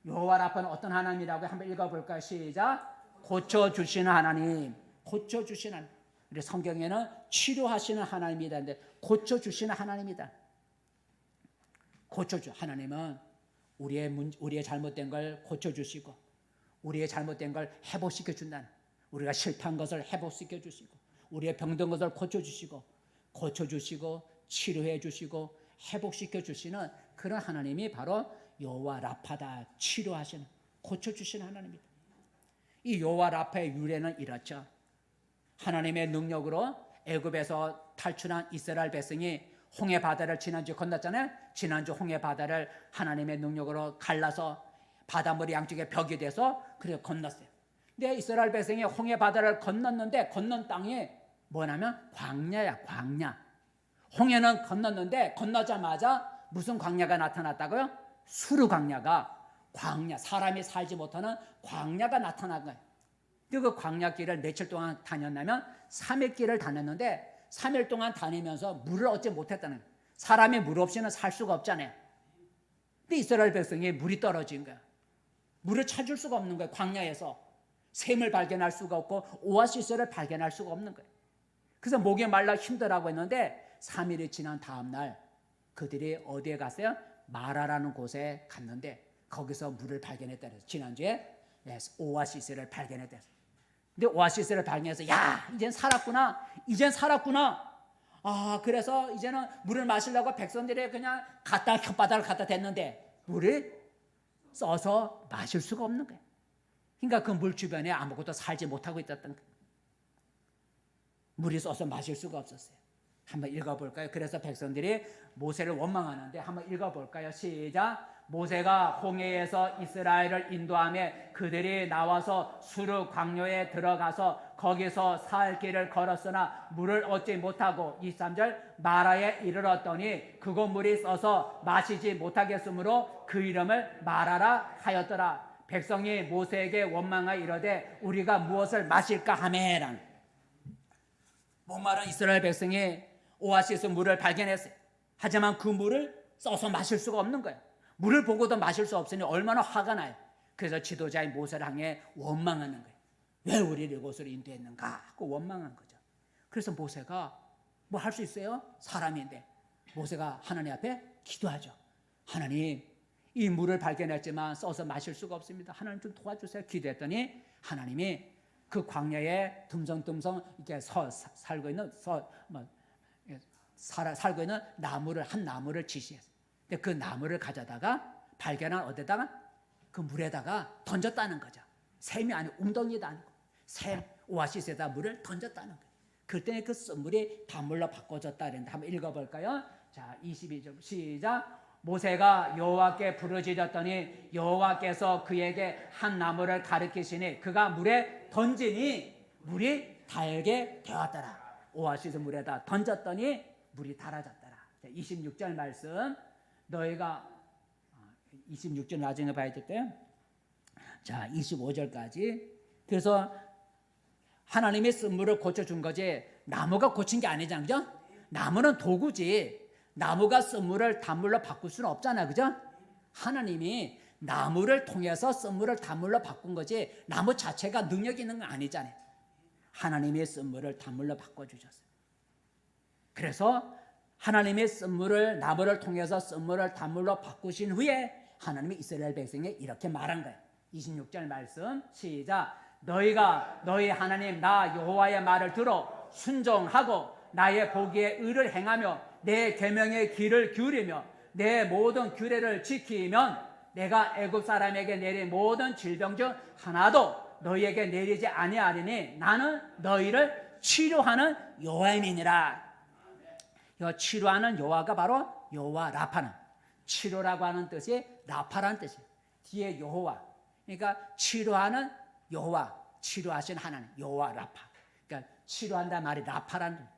여호와 라파는 어떤 하나님이라고 한번 읽어볼까요? 시작. 고쳐주시는 하나님. 고쳐주시는 하나님. 우리 성경에는 치료하시는 하나님이다 하는데 고쳐주시는 하나님이다. 하나님은 우리의 잘못된 걸 고쳐주시고 우리의 잘못된 걸 회복시켜 준다는, 우리가 실패한 것을 회복시켜 주시고 우리의 병든 것을 고쳐주시고 치료해 주시고 회복시켜 주시는 그런 하나님이 바로 여호와 라파다. 치료하시는, 고쳐주시는 하나님입니다. 이 여호와 라파의 유래는 이렇죠. 하나님의 능력으로 애굽에서 탈출한 이스라엘 백성이 홍해 바다를 지난주 건넜잖아요. 지난주 홍해 바다를 하나님의 능력으로 갈라서 바닷물이 양쪽에 벽이 돼서 그래 건넜어요. 근데 이스라엘 백성이 홍해 바다를 건넜는데 건넌 땅이 뭐냐면 광야야, 광야. 홍해는 건넜는데 건너자마자 무슨 광야가 나타났다고요? 수르 광야가, 광야, 사람이 살지 못하는 광야가 나타난 거예요. 근데 그 광야 길을 며칠 동안 다녔냐면 3일 길을 다녔는데 3일 동안 다니면서 물을 얻지 못했다는 거예요. 사람이 물 없이는 살 수가 없잖아요. 근데 이스라엘 백성이 물이 떨어진 거야. 물을 찾을 수가 없는 거예요. 광야에서 샘을 발견할 수가 없고 오아시스를 발견할 수가 없는 거예요. 그래서 목이 말라 힘들다고 했는데 3일이 지난 다음 날 그들이 어디에 갔어요? 마라라는 곳에 갔는데 거기서 물을 발견했다 그래서 지난주에 오아시스를 발견했다. 근데 오아시스를 발견해서 야, 이젠 살았구나. 그래서 이제는 물을 마시려고 백성들이 그냥 혓바닥을 갖다 댔는데 물을 써서 마실 수가 없는 거예요. 그러니까 그 물 주변에 아무것도 살지 못하고 있었던 거예요. 물이 써서 마실 수가 없었어요. 한번 읽어볼까요? 그래서 백성들이 모세를 원망하는데 한번 읽어볼까요? 시작. 모세가 홍해에서 이스라엘을 인도하며 그들이 나와서 수르 광야에 들어가서 거기서 살 길을 걸었으나 물을 얻지 못하고 23절 마라에 이르렀더니 그곳 물이 써서 마시지 못하겠으므로 그 이름을 마라라 하였더라. 백성이 모세에게 원망하여 이르되 우리가 무엇을 마실까 하매란. 목마른 이스라엘 백성이 오아시스 물을 발견했어요. 하지만 그 물을 써서 마실 수가 없는 거예요. 물을 보고도 마실 수 없으니 얼마나 화가 나요. 그래서 지도자인 모세를 향해 원망하는 거예요. 왜 우리를 이곳으로 인도했는가 하고 원망한 거죠. 그래서 모세가 뭐 할 수 있어요? 사람인데 모세가 하나님 앞에 기도하죠. 하나님, 이 물을 발견했지만 써서 마실 수가 없습니다. 하나님 좀 도와주세요. 기도했더니 하나님이 그 광야에 듬성듬성 이렇게 살고 있는 살고 있는 나무를, 한 나무를 지시했어요. 근데 그 나무를 가져다가 발견한 어디다가 그 물에다가 던졌다는 거죠. 샘이 아니고 웅덩이도 아니고 샘 오아시스에다 물을 던졌다는 거예요. 그때 그 쓴물이 단물로 바꿔졌다 그랬는데 한번 읽어볼까요? 자, 22절 시작. 모세가 여호와께 부르짖었더니 여호와께서 그에게 한 나무를 가리키시니 그가 물에 던지니 물이 달게 되었더라. 오아시스 물에다 던졌더니 물이 달아졌더라. 26절 말씀 너희가 26절 나중에 봐야 될까요? 자, 25절까지. 그래서 하나님의 쓴물을 고쳐준 거지 나무가 고친 게 아니잖아요. 그죠? 나무는 도구지 나무가 쓴물을 단물로 바꿀 수는 없잖아요. 그죠? 하나님이 나무를 통해서 쓴물을 단물로 바꾼 거지 나무 자체가 능력이 있는 건 아니잖아요. 하나님의 쓴물을 단물로 바꿔주셨어요. 그래서 하나님의 쓴물을 나무를 통해서 쓴물을 단물로 바꾸신 후에 하나님이 이스라엘 백성에 이렇게 말한 거예요. 26절 말씀 시작. 너희가 너희 하나님 나 여호와의 말을 들어 순종하고 나의 보기에 의를 행하며 내 계명의 길을 기울이며 내 모든 규례를 지키면 내가 애굽 사람에게 내린 모든 질병 중 하나도 너희에게 내리지 아니하리니 나는 너희를 치료하는 여호와임이니라. 이 치료하는 여호와가 바로 여호와 라파는 치료라고 하는 뜻이 라파라는 뜻이에요. 뒤에 여호와 그러니까 치료하는 여호와 치료하신 하나님 여호와 라파 그러니까 치료한다 말이 라파라는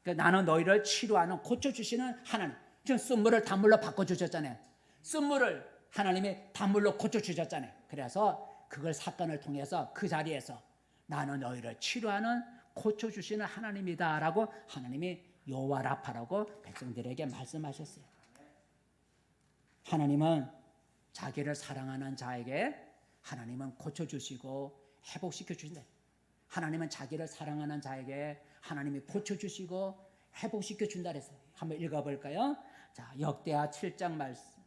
그러니까 나는 너희를 치료하는 고쳐주시는 하나님 지금 쓴물을 단물로 바꿔주셨잖아요. 쓴물을 하나님이 단물로 고쳐주셨잖아요. 그래서 그걸 사건을 통해서 그 자리에서 나는 너희를 치료하는 고쳐주시는 하나님이다 라고 하나님이 여호와 라파라고 백성들에게 말씀하셨어요. 하나님은 자기를 사랑하는 자에게 하나님은 고쳐주시고 회복시켜 주신다. 하나님은 자기를 사랑하는 자에게 하나님이 고쳐주시고 회복시켜 준다 그랬어요. 한번 읽어볼까요? 자, 역대하 7장 말씀.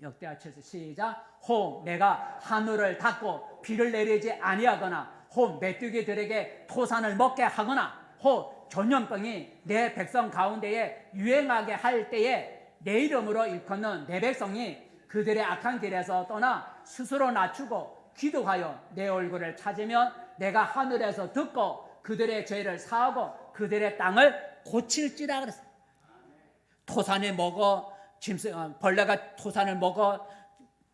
역대하 7장 시작. 혹 내가 하늘을 닫고 비를 내리지 아니하거나 혹 메뚜기들에게 토산을 먹게 하거나 혹 전염병이 내 백성 가운데에 유행하게 할 때에 내 이름으로 일컫는 내 백성이 그들의 악한 길에서 떠나 스스로 낮추고 기도하여 내 얼굴을 찾으면 내가 하늘에서 듣고 그들의 죄를 사하고 그들의 땅을 고칠지라 그랬어요. 토산이 먹어 벌레가 토산을 먹어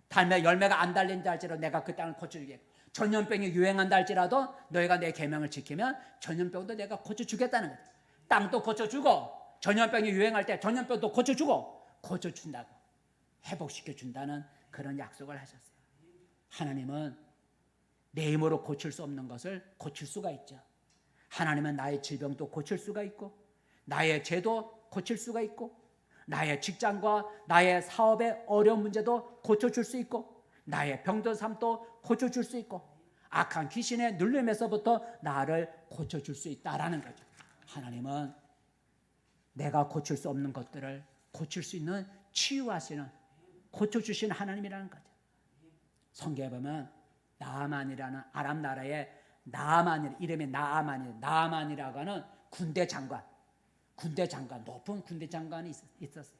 달며 열매가 안 달린다 할지라도 내가 그 땅을 고쳐주겠고 전염병이 유행한다 할지라도 너희가 내 계명을 지키면 전염병도 내가 고쳐주겠다는 거예요. 땅도 고쳐주고 전염병이 유행할 때 전염병도 고쳐주고 고쳐준다고 회복시켜준다는 그런 약속을 하셨어요. 하나님은 내 힘으로 고칠 수 없는 것을 고칠 수가 있죠. 하나님은 나의 질병도 고칠 수가 있고 나의 죄도 고칠 수가 있고 나의 직장과 나의 사업의 어려운 문제도 고쳐줄 수 있고 나의 병든 삶도 고쳐줄 수 있고 악한 귀신의 눌림에서부터 나를 고쳐줄 수 있다라는 거죠. 하나님은 내가 고칠 수 없는 것들을 고칠 수 있는 치유하시는 고쳐주신 하나님이라는 거죠. 성경에 보면 나아만이라는 아람 나라의 나아만 이름이 나아만이라고 하는 군대 장관 높은 군대 장관이 있었어요.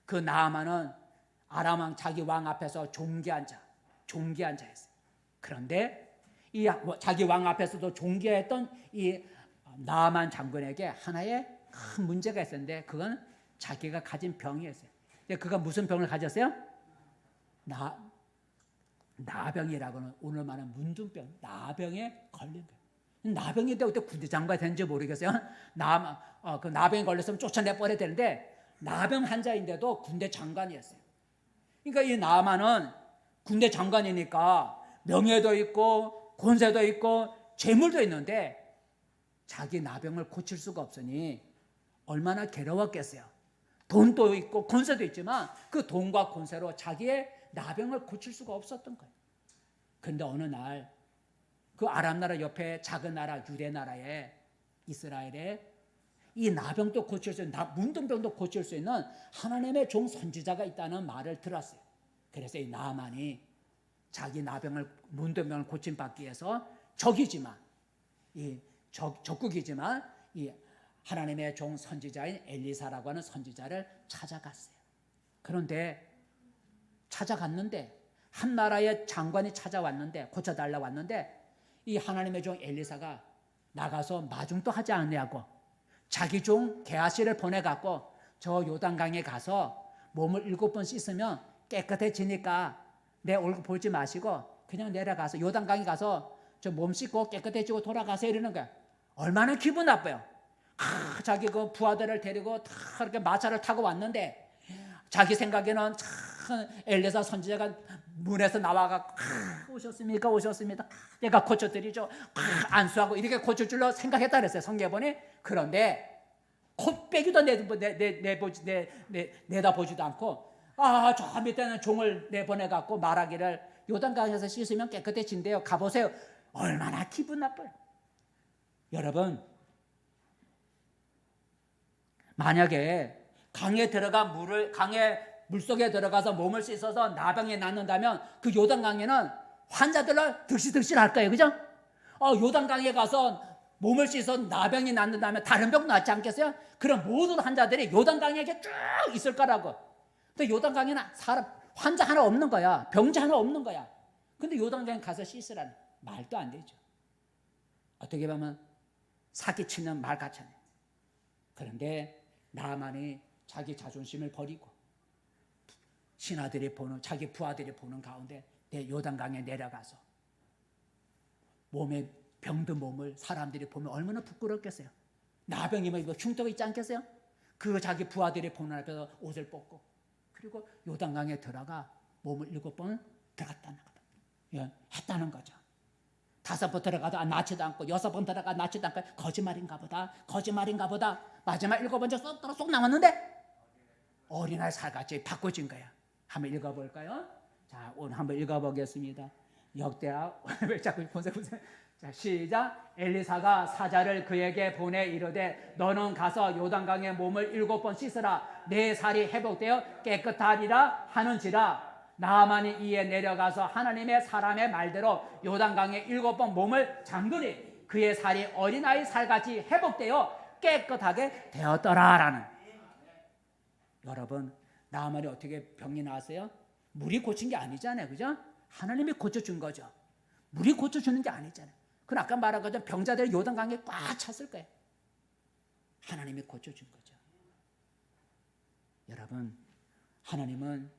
그 나아만은 아람 왕 자기 왕 앞에서 존귀한 자였어요. 그런데 이 자기 왕 앞에서도 존귀했던 이 나아만 장군에게 하나의 큰 문제가 있었는데 그건 자기가 가진 병이었어요. 그가 무슨 병을 가졌어요? 나병이라고는 오늘 말하는 문둥병, 나병에 걸린 거예요. 나병인데 어떻게 군대 장관이 되는지 모르겠어요. 그 나병에 걸렸으면 쫓아내 버려야 되는데 나병 환자인데도 군대 장관이었어요. 그러니까 이 나만은 군대 장관이니까 명예도 있고 권세도 있고 재물도 있는데 자기 나병을 고칠 수가 없으니 얼마나 괴로웠겠어요. 돈도 있고 권세도 있지만 그 돈과 권세로 자기의 나병을 고칠 수가 없었던 거예요. 그런데 어느 날 그 아람 나라 옆에 작은 나라 유대 나라에 이스라엘에 이 나병도 고칠 수 있는 문둥병도 고칠 수 있는 하나님의 종 선지자가 있다는 말을 들었어요. 그래서 이 나아만이 자기 나병을 문둥병을 고침받기 위해서 적국이지만 이 하나님의 종 선지자인 엘리사라고 하는 선지자를 찾아갔어요. 그런데 찾아갔는데 한 나라의 장관이 찾아왔는데, 고쳐달라고 왔는데, 이 하나님의 종 엘리사가 나가서 마중도 하지 않냐고 자기 종 게하시를 보내갖고 저 요단강에 가서 몸을 7번 씻으면 깨끗해지니까 내 얼굴 보지 마시고 그냥 내려가서 요단강에 가서 저 몸 씻고 깨끗해지고 돌아가세요 이러는 거야. 얼마나 기분 나빠요. 자기 그 부하들을 데리고 다 이렇게 마차를 타고 왔는데 자기 생각에는 참 엘리사 선지자가 문에서 나와가 오셨습니까? 오셨습니다. 내가 고쳐드리죠. 안수하고 이렇게 고칠 줄로 생각했다 그랬어요. 성경에 보니. 그런데 콧배기도 내다보지도 않고 저 밑에는 종을 내보내갖고 말하기를 요단강에서 씻으면 깨끗해진대요. 가보세요. 얼마나 기분 나빠요. 여러분, 만약에 강에 물속에 들어가서 몸을 씻어서 나병이 낫는다면 그 요단강에는 환자들은 득실득실 할 거예요. 그죠? 요단강에 가서 몸을 씻어서 나병이 낫는다면 다른 병 낫지 않겠어요? 그럼 모든 환자들이 요단강에 쭉 있을 거라고. 근데 요단강에는 환자 하나 없는 거야. 병자 하나 없는 거야. 근데 요단강에 가서 씻으라는 말도 안 되죠. 어떻게 보면 사기치는 말 같잖아요. 그런데 나만이 자기 자존심을 버리고 신하들이 보는, 자기 부하들이 보는 가운데 내 요단강에 내려가서 몸에 병든 몸을 사람들이 보면 얼마나 부끄럽겠어요. 나병이면 흉터가 있지 않겠어요? 그 자기 부하들이 보는 앞에서 옷을 벗고 그리고 요단강에 들어가 몸을 7번 들어갔다는 거다. 했다는 거죠. 5번 들어가도 낫지도 않고 6번 들어가 낫지도 않고 거짓말인가 보다. 마지막 7번째 쏙 남았는데 어린아이 살같이 바꿔진 거야. 한번 읽어볼까요? 자, 오늘 한번 읽어보겠습니다. 역대하 왜 자꾸 보세요. 자, 시작. 엘리사가 사자를 그에게 보내 이르되 너는 가서 요단강에 몸을 7번 씻으라. 내 살이 회복되어 깨끗하리라 하는지라. 나아만이 이에 내려가서 하나님의 사람의 말대로 요단강에 7번 몸을 잠그니 그의 살이 어린아이 살같이 회복되어 깨끗하게 되었더라라는. 여러분, 나아만이 어떻게 병이 나왔어요? 물이 고친 게 아니잖아요. 그죠? 하나님이 고쳐준 거죠. 물이 고쳐주는 게 아니잖아요. 그건 아까 말한 것처럼 병자들이 요단강에 꽉 찼을 거예요. 하나님이 고쳐준 거죠. 여러분, 하나님은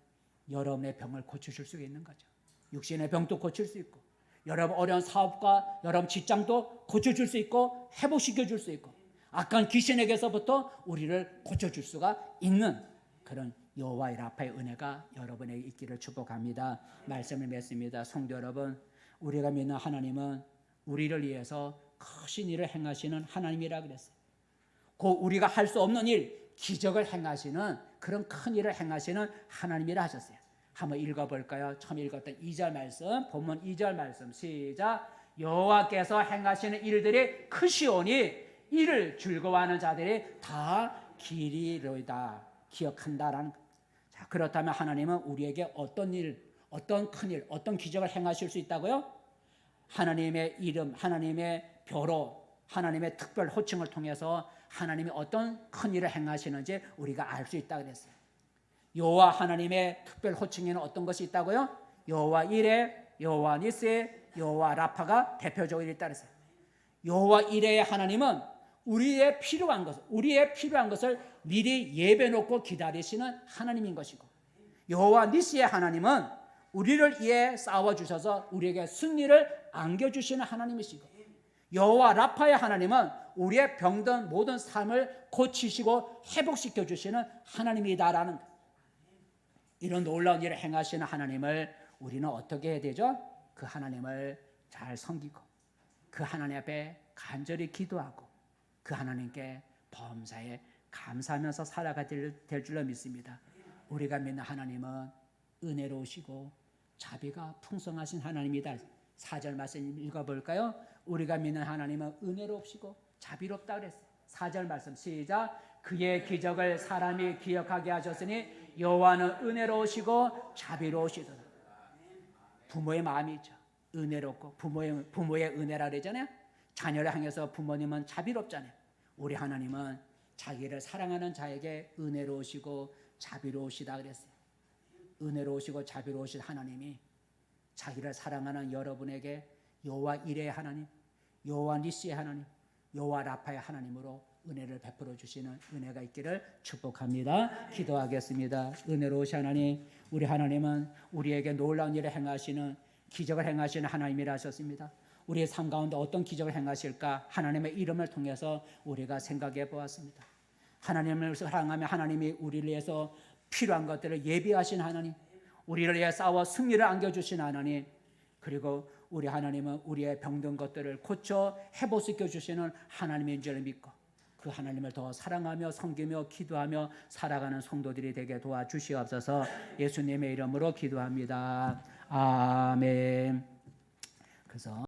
여러분의 병을 고쳐줄 수 있는 거죠. 육신의 병도 고칠 수 있고 여러분 어려운 사업과 여러분 직장도 고쳐줄 수 있고 회복시켜줄 수 있고 악한 귀신에게서부터 우리를 고쳐줄 수가 있는 그런 여호와의 라파의 은혜가 여러분에게 있기를 축복합니다. 말씀을 맺습니다. 성도 여러분, 우리가 믿는 하나님은 우리를 위해서 크신 일을 행하시는 하나님이라 그랬어요. 그 우리가 할 수 없는 일, 기적을 행하시는 그런 큰 일을 행하시는 하나님이라 하셨어요. 한번 읽어볼까요? 처음 읽었던 2절 말씀, 본문 2절 말씀 시작. 여호와께서 행하시는 일들이 크시오니 이를 즐거워하는 자들이 다 기리로이다. 기억한다라는 것. 자, 그렇다면 하나님은 우리에게 어떤 일, 어떤 큰 일, 어떤 기적을 행하실 수 있다고요? 하나님의 이름, 하나님의 벼로, 하나님의 특별 호칭을 통해서 하나님이 어떤 큰 일을 행하시는지 우리가 알 수 있다고 그랬어요. 여호와 하나님의 특별 호칭에는 어떤 것이 있다고요? 여호와 이레, 여호와 니스, 여호와 라파가 대표적으로 있다고 그랬어요. 여호와 이레의 하나님은 우리의 필요한 것을 미리 예배 놓고 기다리시는 하나님인 것이고, 여호와 니스의 하나님은 우리를 위해 싸워주셔서 우리에게 승리를 안겨주시는 하나님이시고, 여호와 라파의 하나님은 우리의 병든 모든 삶을 고치시고 회복시켜 주시는 하나님이다라는 이런 놀라운 일을 행하시는 하나님을 우리는 어떻게 해야 되죠? 그 하나님을 잘 섬기고 그 하나님 앞에 간절히 기도하고 그 하나님께 범사에 감사하면서 살아가야 될 줄로 믿습니다. 우리가 믿는 하나님은 은혜로우시고 자비가 풍성하신 하나님이다. 4절 말씀 읽어볼까요? 우리가 믿는 하나님은 은혜롭시고 자비롭다 그랬어요. 4절 말씀 시작. 그의 기적을 사람이 기억하게 하셨으니 여호와는 은혜로우시고 자비로우시도다. 부모의 마음이죠. 은혜롭고 부모의 은혜라 그러잖아요. 자녀를 향해서 부모님은 자비롭잖아요. 우리 하나님은 자기를 사랑하는 자에게 은혜로우시고 자비로우시다 그랬어요. 은혜로우시고 자비로우신 하나님이 자기를 사랑하는 여러분에게 여호와 이레의 하나님, 여호와 니시의 하나님, 여호와 라파의 하나님으로 은혜를 베풀어 주시는 은혜가 있기를 축복합니다. 기도하겠습니다. 은혜로우신 하나님, 우리 하나님은 우리에게 놀라운 일을 행하시는, 기적을 행하시는 하나님이라 하셨습니다. 우리의 삶 가운데 어떤 기적을 행하실까 하나님의 이름을 통해서 우리가 생각해 보았습니다. 하나님을 사랑하며 하나님이 우리를 위해서 필요한 것들을 예비하신 하나님, 우리를 위해 싸워 승리를 안겨주신 하나님, 그리고 우리 하나님은 우리의 병든 것들을 고쳐 회복시켜 주시는 하나님인 줄 믿고 그 하나님을 더 사랑하며 섬기며 기도하며 살아가는 성도들이 되게 도와주시옵소서. 예수님의 이름으로 기도합니다. 아멘. 그래서